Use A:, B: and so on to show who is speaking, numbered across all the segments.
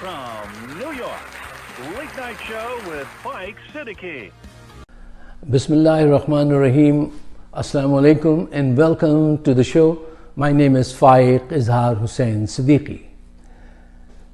A: from New York, Late Night Show with Mike Siddiqui.
B: Bismillahirrahmanirrahim. Assalamu alaikum and welcome to the show. My name is Faiq Izhar Hussain Siddiqui.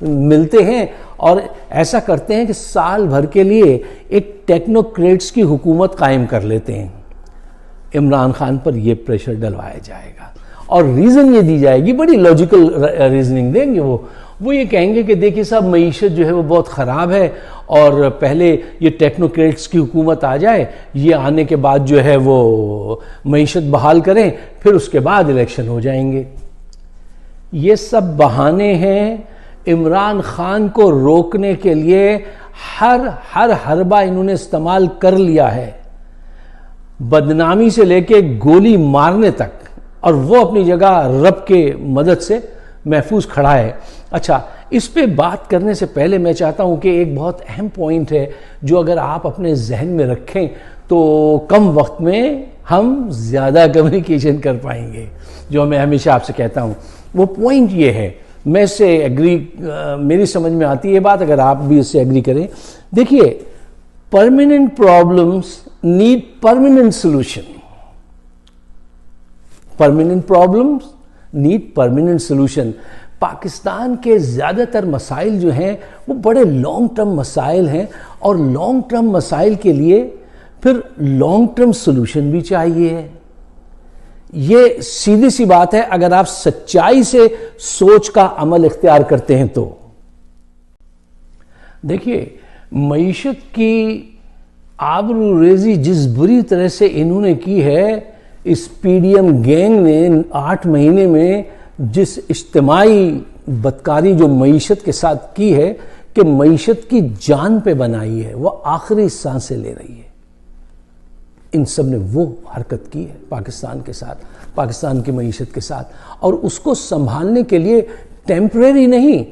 B: ملتے ہیں اور ایسا کرتے ہیں کہ سال بھر کے لیے ایک ٹیکنوکریٹس کی حکومت قائم کر لیتے ہیں. عمران خان پر یہ پریشر ڈلوایا جائے گا اور ریزن یہ دی جائے گی, بڑی لاجیکل ریزننگ دیں گے وہ یہ کہیں گے کہ دیکھیے صاحب معیشت جو ہے وہ بہت خراب ہے اور پہلے یہ ٹیکنوکریٹس کی حکومت آ جائے, یہ آنے کے بعد جو ہے وہ معیشت بحال کریں, پھر اس کے بعد الیکشن ہو جائیں گے. یہ سب بہانے ہیں عمران خان کو روکنے کے لیے. ہر حربہ انہوں نے استعمال کر لیا ہے, بدنامی سے لے کے گولی مارنے تک, اور وہ اپنی جگہ رب کے مدد سے محفوظ کھڑا ہے. اچھا, اس پہ بات کرنے سے پہلے میں چاہتا ہوں کہ ایک بہت اہم پوائنٹ ہے جو اگر آپ اپنے ذہن میں رکھیں تو کم وقت میں ہم زیادہ کمیونیکیشن کر پائیں گے, جو میں ہمیشہ آپ سے کہتا ہوں. وہ پوائنٹ یہ ہے, میں اس سے ایگری, میری سمجھ میں آتی ہے یہ بات, اگر آپ بھی اس سے ایگری کریں. دیکھیے, permanent problems need permanent solution. Permanent problems need permanent solution. Pakistan کے زیادہ تر مسائل جو ہیں وہ بڑے لانگ ٹرم مسائل ہیں, اور لانگ ٹرم مسائل کے لیے پھر لانگ ٹرم سولوشن بھی چاہیے. یہ سیدھی سی بات ہے اگر آپ سچائی سے سوچ کا عمل اختیار کرتے ہیں تو. دیکھیے, معیشت کی آبرو ریزی جس بری طرح سے انہوں نے کی ہے, اس پی ڈی ایم گینگ نے 8 مہینے میں جس اجتماعی بدکاری جو معیشت کے ساتھ کی ہے کہ معیشت کی جان پہ بنائی ہے, وہ آخری سانسیں لے رہی ہے. ان سب نے وہ حرکت کی ہے پاکستان کے ساتھ, پاکستان کی معیشت کے ساتھ, اور اس کو سنبھالنے کے لیے ٹیمپریری نہیں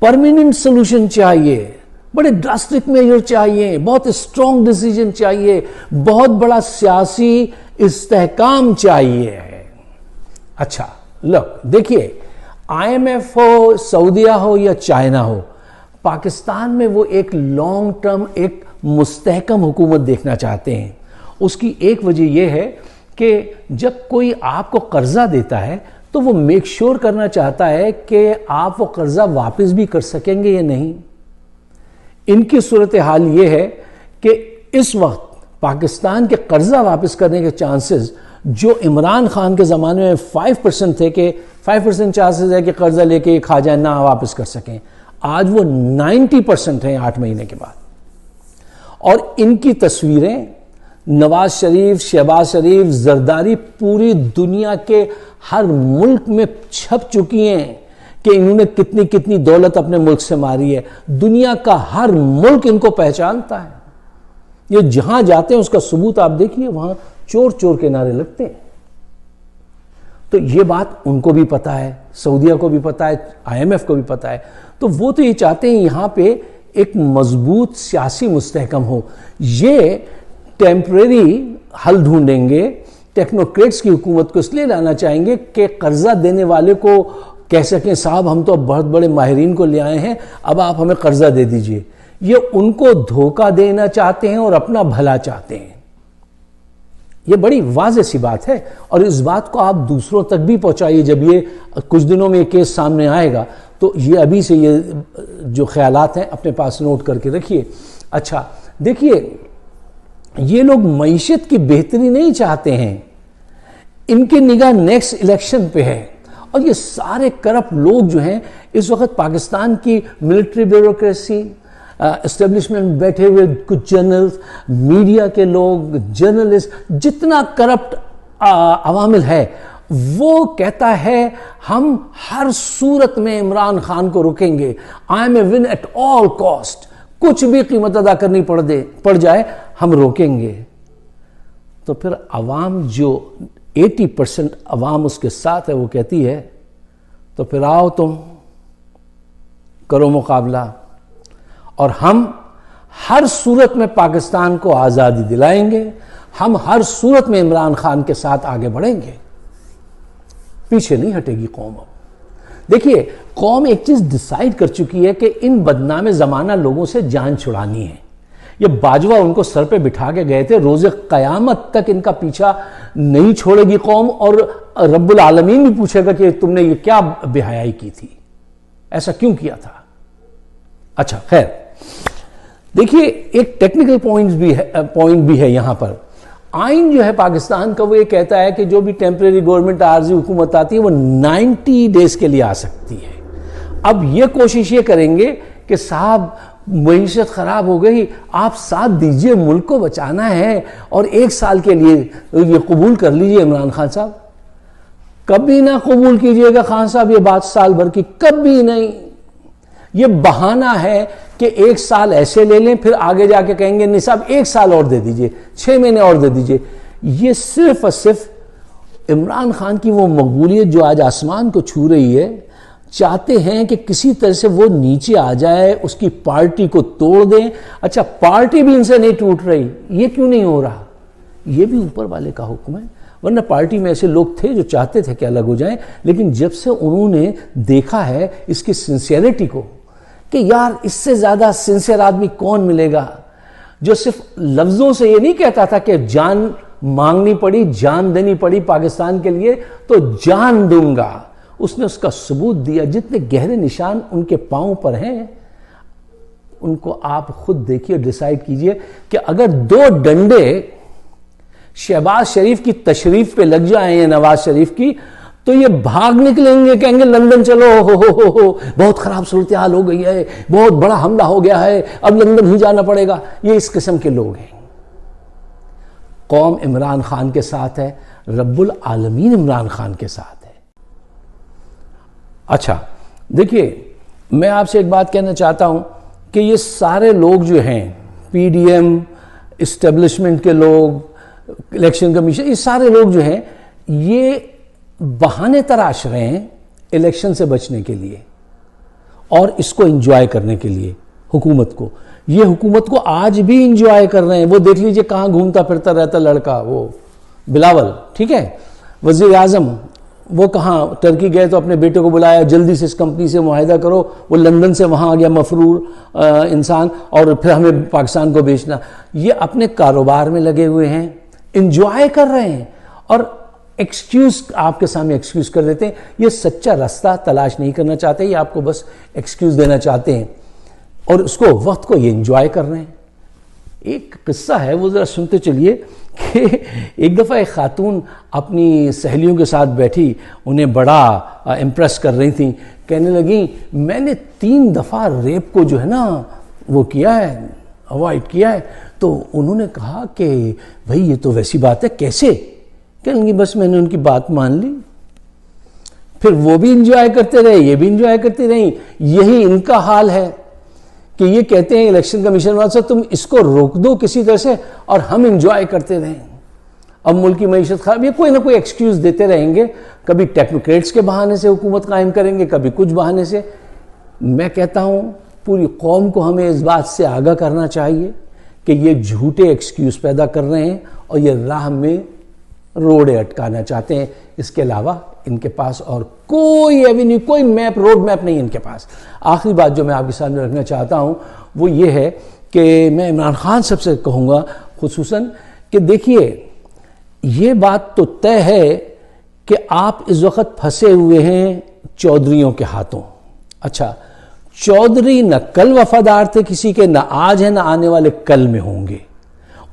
B: پرماننٹ سولوشن چاہیے, بڑے ڈراسٹک میجر چاہیے, بہت اسٹرانگ ڈیسیجن چاہیے, بہت بڑا سیاسی استحکام چاہیے. اچھا لوگ دیکھیے, آئی ایم ایف ہو, سعودیہ ہو یا چائنا ہو, پاکستان میں وہ ایک لانگ ٹرم ایک مستحکم حکومت دیکھنا چاہتے ہیں. اس کی ایک وجہ یہ ہے کہ جب کوئی آپ کو قرضہ دیتا ہے تو وہ میک شور کرنا چاہتا ہے کہ آپ وہ قرضہ واپس بھی کر سکیں گے یا نہیں. ان کی صورتحال یہ ہے کہ اس وقت پاکستان کے قرضہ واپس کرنے کے چانسز جو عمران خان کے زمانے میں 5% تھے کہ 5% چانسز ہے کہ قرضہ لے کے کھا جائیں نہ واپس کر سکیں, آج وہ 90% ہیں 8 مہینے کے بعد. اور ان کی تصویریں نواز شریف, شہباز شریف, زرداری پوری دنیا کے ہر ملک میں چھپ چکی ہیں کہ انہوں نے کتنی کتنی دولت اپنے ملک سے ماری ہے. دنیا کا ہر ملک ان کو پہچانتا ہے. یہ جہاں جاتے ہیں اس کا ثبوت آپ دیکھیے, وہاں چور چور کے نعرے لگتے ہیں. تو یہ بات ان کو بھی پتا ہے, سعودیہ کو بھی پتا ہے, آئی ایم ایف کو بھی پتا ہے. تو وہ تو یہ چاہتے ہیں یہاں پہ ایک مضبوط سیاسی مستحکم ہو. یہ ٹیمپریری حل ڈھونڈیں گے, ٹیکنوکریٹس کی حکومت کو اس لیے لانا چاہیں گے کہ قرضہ دینے والے کو کہہ سکیں صاحب ہم تو اب بہت بڑے ماہرین کو لے آئے ہیں, اب آپ ہمیں قرضہ دے دیجئے. یہ ان کو دھوکہ دینا چاہتے ہیں اور اپنا بھلا چاہتے ہیں. یہ بڑی واضح سی بات ہے, اور اس بات کو آپ دوسروں تک بھی پہنچائیے. جب یہ کچھ دنوں میں یہ کیس سامنے آئے گا تو یہ ابھی سے یہ جو خیالات ہیں اپنے پاس نوٹ کر کے رکھیے. اچھا دیکھیے, یہ لوگ معیشت کی بہتری نہیں چاہتے ہیں, ان کی نگاہ نیکسٹ الیکشن پہ ہے. اور یہ سارے کرپٹ لوگ جو ہیں اس وقت پاکستان کی ملٹری بیوروکریسی, اسٹیبلشمنٹ بیٹھے ہوئے کچھ جرنلز, میڈیا کے لوگ, جرنلسٹ, جتنا کرپٹ عوامل ہے وہ کہتا ہے ہم ہر صورت میں عمران خان کو روکیں گے. I am a one at all cost, کچھ بھی قیمت ادا کرنی پڑ جائے ہم روکیں گے. تو پھر عوام جو 80% عوام اس کے ساتھ ہے وہ کہتی ہے تو پھر آؤ تم کرو مقابلہ, اور ہم ہر صورت میں پاکستان کو آزادی دلائیں گے, ہم ہر صورت میں عمران خان کے ساتھ آگے بڑھیں گے. پیچھے نہیں ہٹے گی قوم. اب دیکھیے, قوم ایک چیز ڈیسائیڈ کر چکی ہے کہ ان بدنام زمانہ لوگوں سے جان چھڑانی ہے. یہ باجوہ ان کو سر پہ بٹھا کے گئے تھے, روز قیامت تک ان کا پیچھا نہیں چھوڑے گی قوم, اور رب العالمین بھی پوچھے گا کہ تم نے یہ کیا بے حیائی کی تھی, ایسا کیوں کیا تھا. اچھا خیر دیکھیے ایک ٹیکنیکل پوائنٹ بھی ہے یہاں پر. آئین جو ہے پاکستان کا وہ یہ کہتا ہے کہ جو بھی ٹیمپریری گورنمنٹ عارضی حکومت آتی ہے وہ 90 ڈیز کے لیے آ سکتی ہے. اب یہ کوشش یہ کریں گے کہ صاحب معیشت خراب ہو گئی, آپ ساتھ دیجئے, ملک کو بچانا ہے, اور 1 سال کے لیے یہ قبول کر لیجئے. عمران خان صاحب کبھی نہ قبول کیجئے گا خان صاحب یہ بات سال بھر کی, کبھی نہیں. یہ بہانہ ہے کہ 1 سال ایسے لے لیں, پھر آگے جا کے کہیں گے نہیں صاحب 1 سال اور دے دیجئے, 6 مہینے اور دے دیجئے. یہ صرف اور صرف عمران خان کی وہ مقبولیت جو آج آسمان کو چھو رہی ہے, چاہتے ہیں کہ کسی طرح سے وہ نیچے آ جائے, اس کی پارٹی کو توڑ دیں. اچھا پارٹی بھی ان سے نہیں ٹوٹ رہی, یہ کیوں نہیں ہو رہا؟ یہ بھی اوپر والے کا حکم ہے, ورنہ پارٹی میں ایسے لوگ تھے جو چاہتے تھے کہ الگ ہو جائیں, لیکن جب سے انہوں نے دیکھا ہے اس کی سنسیئرٹی کو کہ یار اس سے زیادہ سنسیئر آدمی کون ملے گا, جو صرف لفظوں سے یہ نہیں کہتا تھا کہ جان مانگنی پڑی, جان دینی پڑی پاکستان کے لیے تو جان دوں گا, اس نے اس کا ثبوت دیا. جتنے گہرے نشان ان کے پاؤں پر ہیں ان کو آپ خود دیکھیے, ڈیسائیڈ کیجئے کہ اگر 2 ڈنڈے شہباز شریف کی تشریف پہ لگ جائیں یا نواز شریف کی, تو یہ بھاگ نکلیں گے, کہیں گے لندن چلو, ہو بہت خراب صورتحال ہو گئی ہے, بہت بڑا حملہ ہو گیا ہے, اب لندن ہی جانا پڑے گا. یہ اس قسم کے لوگ ہیں. قوم عمران خان کے ساتھ ہے, رب العالمین عمران خان کے ساتھ ہے. اچھا دیکھیے میں آپ سے ایک بات کہنا چاہتا ہوں کہ یہ سارے لوگ جو ہیں, پی ڈی ایم, اسٹیبلشمنٹ کے لوگ, الیکشن کمیشن, یہ سارے لوگ جو ہیں یہ بہانے تراش رہے ہیں الیکشن سے بچنے کے لیے اور اس کو انجوائے کرنے کے لیے. حکومت کو, یہ حکومت کو آج بھی انجوائے کر رہے ہیں. وہ دیکھ لیجئے کہاں گھومتا پھرتا رہتا لڑکا, وہ بلاول, ٹھیک ہے, وزیر اعظم, وہ کہاں ٹرکی گئے تو اپنے بیٹے کو بلایا, جلدی سے اس کمپنی سے معاہدہ کرو, وہ لندن سے وہاں آ گیا مفرور انسان, اور پھر ہمیں پاکستان کو بیچنا. یہ اپنے کاروبار میں لگے ہوئے ہیں, انجوائے کر رہے ہیں, اور ایکسکیوز آپ کے سامنے ایکسکیوز کر دیتے ہیں. یہ سچا راستہ تلاش نہیں کرنا چاہتے, یہ آپ کو بس ایکسکیوز دینا چاہتے ہیں, اور اس کو وقت کو یہ انجوائے کر رہے ہیں. ایک قصہ ہے وہ ذرا سنتے چلیے کہ ایک دفعہ ایک خاتون اپنی سہیلیوں کے ساتھ بیٹھی, انہیں بڑا امپریس کر رہی تھیں, کہنے لگیں میں نے 3 دفعہ ریپ کو جو ہے نا وہ کیا ہے, اوائڈ کیا ہے. تو انہوں نے کہا کہ بھئی یہ تو ویسی بات ہے, کیسے؟ کہیں گے بس میں نے ان کی بات مان لی. پھر وہ بھی انجوائے کرتے رہے, یہ بھی انجوائے کرتے رہیں. یہی ان کا حال ہے کہ یہ کہتے ہیں الیکشن کمیشن والوں سے تم اس کو روک دو کسی طرح سے, اور ہم انجوائے کرتے رہیں. اب ملک کی معیشت خراب, یہ کوئی نہ کوئی ایکسکیوز دیتے رہیں گے. کبھی ٹیکنوکریٹس کے بہانے سے حکومت قائم کریں گے, کبھی کچھ بہانے سے. میں کہتا ہوں پوری قوم کو ہمیں اس بات سے آگاہ کرنا چاہیے کہ یہ جھوٹے ایکسکیوز پیدا کر رہے ہیں اور یہ راہ میں روڑے اٹکانا چاہتے ہیں. اس کے علاوہ ان کے پاس اور کوئی ایونیو, کوئی میپ, روڈ میپ نہیں ان کے پاس. آخری بات جو میں آپ کے سامنے رکھنا چاہتا ہوں وہ یہ ہے کہ میں عمران خان صاحب سے کہوں گا خصوصاً کہ دیکھیے یہ بات تو طے ہے کہ آپ اس وقت پھنسے ہوئے ہیں چودھریوں کے ہاتھوں. اچھا چودھری نہ کل وفادار تھے کسی کے, نہ آج ہے, نہ آنے والے کل میں ہوں گے.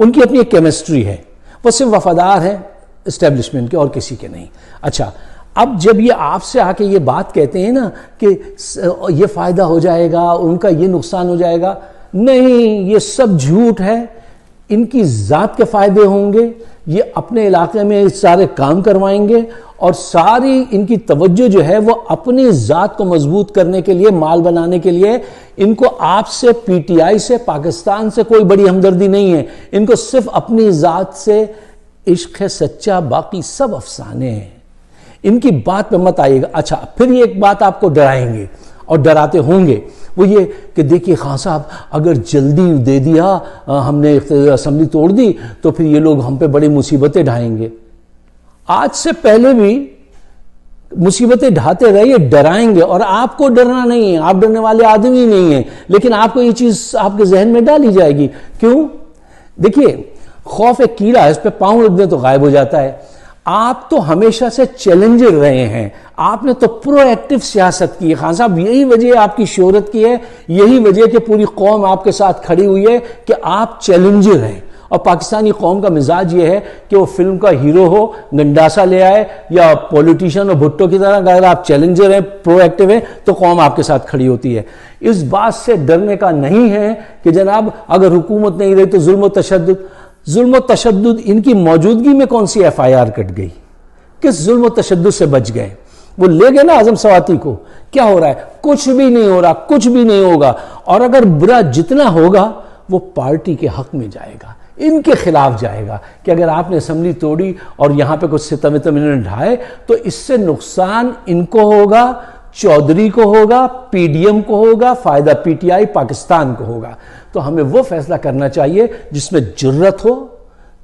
B: ان کی اپنی ایک کیمسٹری ہے, وہ صرف وفادار ہیں اسٹیبلشمنٹ کے اور کسی کے نہیں. اچھا اب جب یہ آپ سے آ کے یہ بات کہتے ہیں نا کہ یہ فائدہ ہو جائے گا, ان کا یہ نقصان ہو جائے گا, نہیں, یہ سب جھوٹ ہے. ان کی ذات کے فائدے ہوں گے, یہ اپنے علاقے میں سارے کام کروائیں گے, اور ساری ان کی توجہ جو ہے وہ اپنی ذات کو مضبوط کرنے کے لیے, مال بنانے کے لیے. ان کو آپ سے, پی ٹی آئی سے, پاکستان سے کوئی بڑی ہمدردی نہیں ہے. ان کو صرف اپنی ذات سے عشق ہے سچا, باقی سب افسانے ہیں. ان کی بات پہ مت آئیے گا. اچھا پھر یہ ایک بات آپ کو ڈرائیں گے اور ڈراتے ہوں گے, وہ یہ کہ دیکھیے خان صاحب اگر جلدی دے دیا, ہم نے اسمبلی توڑ دی, تو پھر یہ لوگ ہم پہ بڑی مصیبتیں ڈھائیں گے. آج سے پہلے بھی مصیبتیں ڈھاتے رہے, یہ ڈرائیں گے. اور آپ کو ڈرنا نہیں ہے, آپ ڈرنے والے آدمی نہیں ہیں, لیکن آپ کو یہ چیز آپ کے ذہن میں ڈالی جائے گی. کیوں؟ دیکھیے خوف ایک کیڑا ہے, اس پہ پاؤں رکھ دیں تو غائب ہو جاتا ہے. آپ تو ہمیشہ سے چیلنجر رہے ہیں, آپ نے تو پرو ایکٹیو سیاست کی ہے خان صاحب, یہی وجہ آپ کی شہرت کی ہے, یہی وجہ کہ پوری قوم آپ کے ساتھ کھڑی ہوئی ہے کہ آپ چیلنجر ہیں. اور پاکستانی قوم کا مزاج یہ ہے کہ وہ فلم کا ہیرو ہو, گنڈاسا لے آئے, یا پولیٹیشین اور بھٹو کی طرح اگر آپ چیلنجر ہیں, پرو ایکٹیو ہیں, تو قوم آپ کے ساتھ کھڑی ہوتی ہے. اس بات سے ڈرنے کا نہیں ہے کہ جناب اگر حکومت نہیں رہی تو ظلم و تشدد ان کی موجودگی میں کون سی ایف آئی آر کٹ گئی, کس ظلم و تشدد سے بچ گئے؟ وہ لے گئے نا اعظم سواتی کو. کیا ہو رہا ہے؟ کچھ بھی نہیں ہو رہا, کچھ بھی نہیں ہوگا. اور اگر برا جتنا ہوگا وہ پارٹی کے حق میں جائے گا, ان کے خلاف جائے گا کہ اگر آپ نے اسمبلی توڑی اور یہاں پہ کچھ ستم انہوں نے ڈھائے تو اس سے نقصان ان کو ہوگا, چودھری کو ہوگا, پی ڈی ایم کو ہوگا, فائدہ پی ٹی آئی پاکستان کو ہوگا. تو ہمیں وہ فیصلہ کرنا چاہیے جس میں جرت ہو,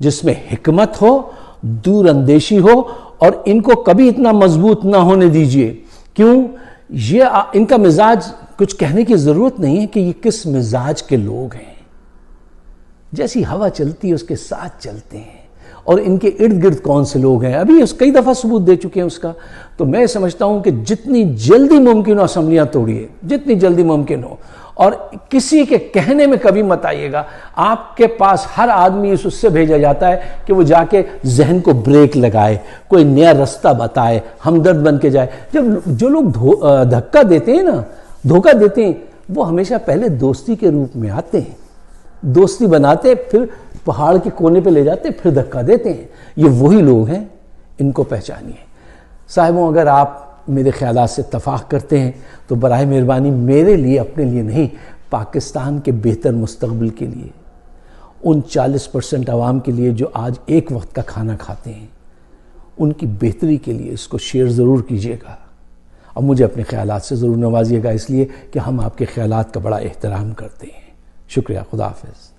B: جس میں حکمت ہو, دور اندیشی ہو, اور ان کو کبھی اتنا مضبوط نہ ہونے دیجئے. کیوں؟ یہ ان کا مزاج کچھ کہنے کی ضرورت نہیں ہے کہ یہ کس مزاج کے لوگ ہیں. جیسی ہوا چلتی ہے اس کے ساتھ چلتے ہیں, اور ان کے ارد گرد کون سے لوگ ہیں ابھی کئی دفعہ ثبوت دے چکے ہیں اس کا. تو میں سمجھتا ہوں کہ جتنی جلدی ممکن ہو اسمبلیاں توڑیے, جتنی جلدی ممکن ہو, اور کسی کے کہنے میں کبھی مت آئیے گا. آپ کے پاس ہر آدمی اس سے بھیجا جاتا ہے کہ وہ جا کے ذہن کو بریک لگائے, کوئی نیا رستہ بتائے, ہمدرد بن کے جائے. جب جو لوگ دھکا دیتے ہیں نا, دھوکہ دیتے ہیں, وہ ہمیشہ پہلے دوستی کے روپ میں آتے ہیں, دوستی بناتے, پھر پہاڑ کے کونے پہ لے جاتے, پھر دھکا دیتے ہیں. یہ وہی لوگ ہیں, ان کو پہچانیے. صاحبوں, اگر آپ میرے خیالات سے اتفاق کرتے ہیں تو براہ مہربانی میرے لیے, اپنے لیے نہیں, پاکستان کے بہتر مستقبل کے لیے, ان 40% عوام کے لیے جو آج ایک وقت کا کھانا کھاتے ہیں, ان کی بہتری کے لیے اس کو شیئر ضرور کیجیے گا, اور مجھے اپنے خیالات سے ضرور نوازیے گا, اس لیے کہ ہم آپ کے خیالات کا بڑا احترام کرتے ہیں. شکریہ. خدا حافظ.